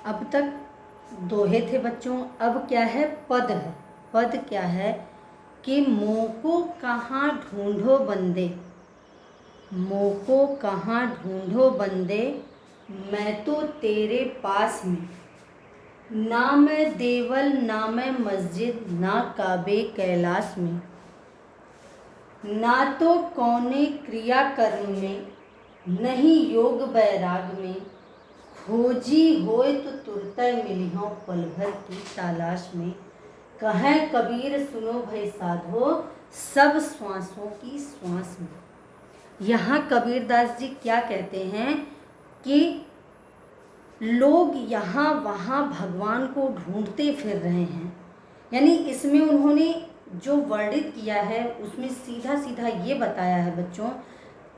अब तक दोहे थे बच्चों, अब क्या है, पद है। पद क्या है कि मोह को कहाँ ढूंढो बंदे, मोह को कहाँ ढूंढो बंदे, मैं तो तेरे पास में, ना मैं देवल ना मैं मस्जिद ना काबे कैलाश में, ना तो कौने क्रिया कर्म में, नहीं योग बैराग में, खोजी होए तो तुरते मिलियों पल भर की तलाश में। कहें कबीर सुनो भई साधो, सब श्वासों की श्वास में। यहाँ कबीरदास जी क्या कहते हैं कि लोग यहाँ वहाँ भगवान को ढूंढते फिर रहे हैं। यानी इसमें उन्होंने जो वर्णित किया है उसमें सीधा सीधा ये बताया है बच्चों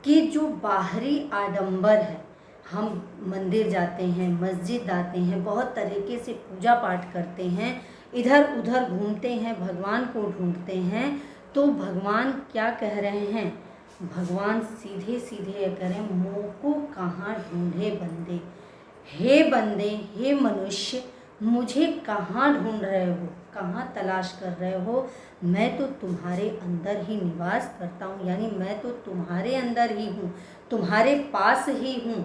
कि जो बाहरी आडंबर है, हम मंदिर जाते हैं, मस्जिद आते हैं, बहुत तरीके से पूजा पाठ करते हैं, इधर उधर घूमते हैं, भगवान को ढूंढते हैं, तो भगवान क्या कह रहे हैं, भगवान सीधे सीधे करें, मोह को कहाँ ढूंढे बंदे, हे बंदे, हे मनुष्य, मुझे कहाँ ढूंढ रहे हो, कहाँ तलाश कर रहे हो, मैं तो तुम्हारे अंदर ही निवास करता हूँ, यानी मैं तो तुम्हारे अंदर ही हूँ, तुम्हारे पास ही हूँ।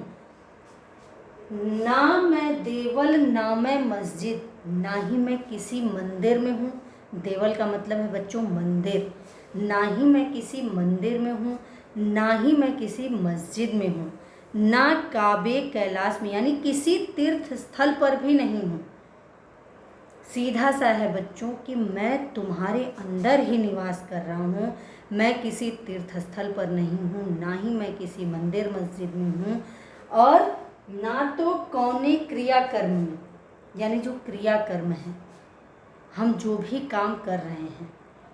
ना मैं देवल ना मैं मस्जिद, ना ही मैं किसी मंदिर में हूँ, देवल का मतलब है बच्चों मंदिर, ना ही मैं किसी मंदिर में हूँ, ना ही मैं किसी मस्जिद में हूँ, ना काबे कैलाश में, यानी किसी तीर्थ स्थल पर भी नहीं हूँ। सीधा सा है बच्चों कि मैं तुम्हारे अंदर ही निवास कर रहा हूँ, मैं किसी तीर्थ स्थल पर नहीं हूँ, ना ही मैं किसी मंदिर मस्जिद में हूँ, और ना तो कौने क्रिया कर्म में, यानी जो क्रिया कर्म है, हम जो भी काम कर रहे हैं,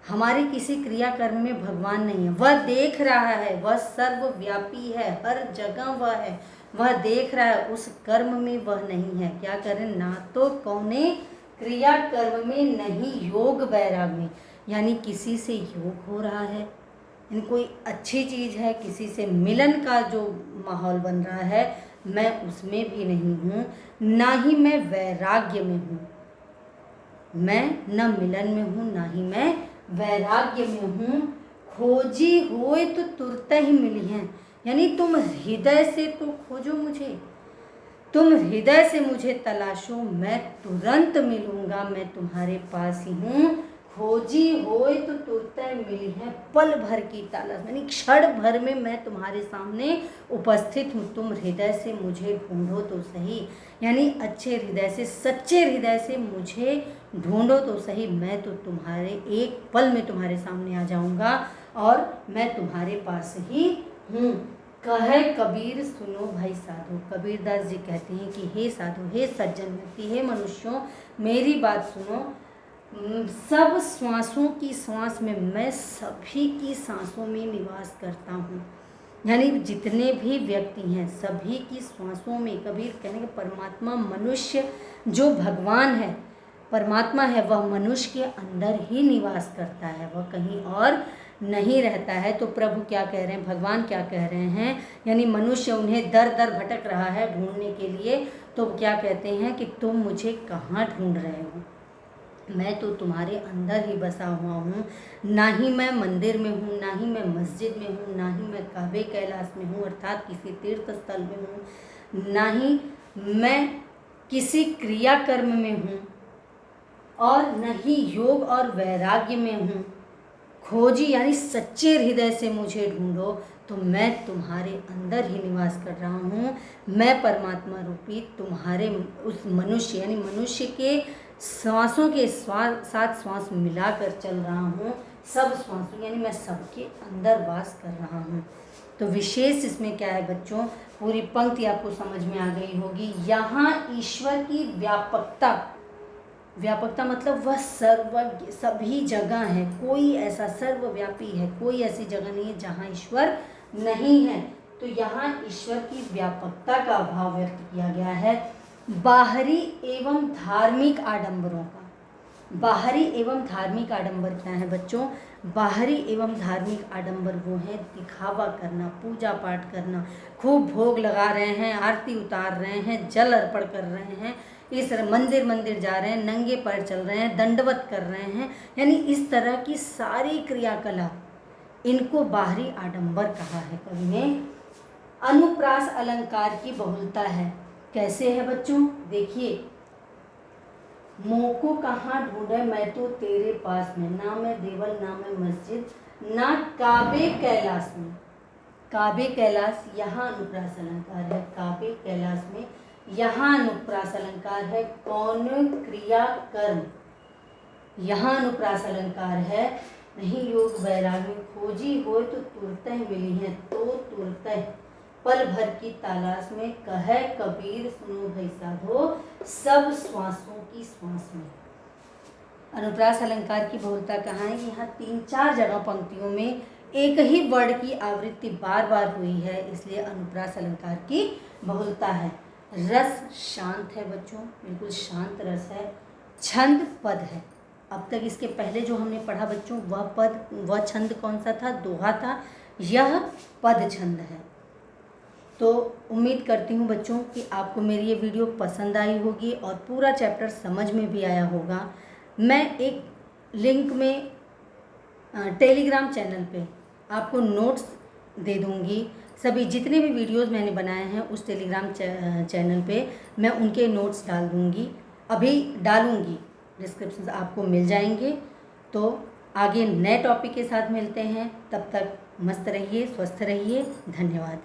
हमारे किसी क्रियाकर्म में भगवान नहीं है। वह देख रहा है, वह सर्वव्यापी है, हर जगह वह है, वह देख रहा है, उस कर्म में वह नहीं है। क्या करें, ना तो कौने क्रिया कर्म में, नहीं योग वैराग में, यानी किसी से योग हो रहा है, यानी कोई अच्छी चीज़ है, किसी से मिलन का जो माहौल बन रहा है, मैं उसमें भी नहीं हूँ, ना ही मैं वैराग्य में हूँ, मैं न मिलन में हूँ, ना ही मैं वैराग्य में हूँ। खोजी होए तो तुरत ही मिली हैं, यानी तुम हृदय से तो खोजो मुझे, तुम हृदय से मुझे तलाशो, मैं तुरंत मिलूंगा, मैं तुम्हारे पास ही हूँ। खोजी होए तो तुरत मिली है, पल भर की तलाश, यानी क्षण भर में मैं तुम्हारे सामने उपस्थित हूँ, तुम हृदय से मुझे ढूंढो तो सही, यानी अच्छे हृदय से, सच्चे हृदय से मुझे ढूंढो तो सही, मैं तो तुम्हारे एक पल में तुम्हारे सामने आ जाऊंगा और मैं तुम्हारे पास ही हूँ। कहे कबीर सुनो भाई साधु, कबीरदास जी कहते हैं कि हे साधु, हे सज्जन व्यक्ति, हे मनुष्यों, मेरी बात सुनो, सब श्वासों की श्वास में, मैं सभी की सांसों में निवास करता हूँ, यानी जितने भी व्यक्ति हैं सभी की श्वासों में। कबीर कहने के परमात्मा, मनुष्य जो भगवान है, परमात्मा है, वह मनुष्य के अंदर ही निवास करता है, वह कहीं और नहीं रहता है। तो प्रभु क्या कह रहे हैं, भगवान क्या कह रहे हैं, यानी मनुष्य उन्हें दर दर भटक रहा है ढूंढने के लिए, तो क्या कहते हैं कि तुम मुझे कहाँ ढूंढ रहे हो, मैं तो तुम्हारे अंदर ही बसा हुआ हूँ, ना ही मैं मंदिर में हूँ, ना ही मैं मस्जिद में हूँ, ना ही मैं काबे कैलाश में हूँ अर्थात किसी तीर्थ स्थल में हूँ, ना ही मैं किसी क्रिया कर्म में हूँ, और न ही योग और वैराग्य में हूँ। खोजी यानी सच्चे हृदय से मुझे ढूंढो, तो मैं तुम्हारे अंदर ही निवास कर रहा हूँ, मैं परमात्मा रूपी तुम्हारे उस मनुष्य यानी मनुष्य के श्वासों के साथ श्वास मिलाकर चल रहा हूँ, सब श्वासों यानी मैं सबके अंदर वास कर रहा हूँ। तो विशेष इसमें क्या है बच्चों, पूरी पंक्ति आपको समझ में आ गई होगी। यहाँ ईश्वर की व्यापकता, व्यापकता मतलब वह सर्वज्ञ सभी जगह है, कोई ऐसा सर्वव्यापी है, कोई ऐसी जगह नहीं है जहाँ ईश्वर नहीं है। तो यहाँ ईश्वर की व्यापकता का भाव व्यक्त किया गया है, बाहरी एवं धार्मिक आडंबरों का, बाहरी एवं धार्मिक आडंबर क्या है बच्चों? बाहरी एवं धार्मिक आडंबर वो है दिखावा करना, पूजा पाठ करना, खूब भोग लगा रहे हैं, आरती उतार रहे हैं, जल अर्पण कर रहे हैं, इस मंदिर जा रहे हैं, नंगे पैर चल रहे हैं, दंडवत कर रहे हैं, यानी इस तरह की सारी क्रियाकलाप, इनको बाहरी आडंबर कहा है कवि ने। अनुप्रास अलंकार की बहुलता है। कैसे है बच्चों? देखिए, मोको कहाँ ढूंढे मैं तो तेरे पास में, ना मैं देवल ना मैं मस्जिद, ना काबे कैलाश में। काबे कैलाश यहाँ अनुप्रास अलंकार है, काबे कैलाश में यहाँ अनुप्रास अलंकार है। कौन क्रिया कर्म, यहाँ अनुप्रास अलंकार है। नहीं योग वैराग्य खोजी हो तो तुरतः मिली है, तो तुरतः पल भर की तलाश में, कहे कबीर सुनो भाई साधो, सब श्वासों की श्वास में। अनुप्रास अलंकार की बहुलता कहाँ है? यहाँ 3-4 जगह पंक्तियों में एक ही वर्ड की आवृत्ति बार बार हुई है, इसलिए अनुप्रास अलंकार की बहुलता है। रस शांत है बच्चों, बिल्कुल शांत रस है। छंद पद है। अब तक इसके पहले जो हमने पढ़ा बच्चों, वह छंद कौन सा था? दोहा था। यह पद छंद है। तो उम्मीद करती हूँ बच्चों कि आपको मेरी ये वीडियो पसंद आई होगी और पूरा चैप्टर समझ में भी आया होगा। मैं एक लिंक में टेलीग्राम चैनल पे आपको नोट्स दे दूँगी। सभी जितने भी वीडियोस मैंने बनाए हैं उस टेलीग्राम चैनल पे मैं उनके नोट्स डाल दूँगी, अभी डालूँगी, डिस्क्रिप्शन आपको मिल जाएंगे। तो आगे नए टॉपिक के साथ मिलते हैं, तब तक मस्त रहिए, स्वस्थ रहिए। धन्यवाद।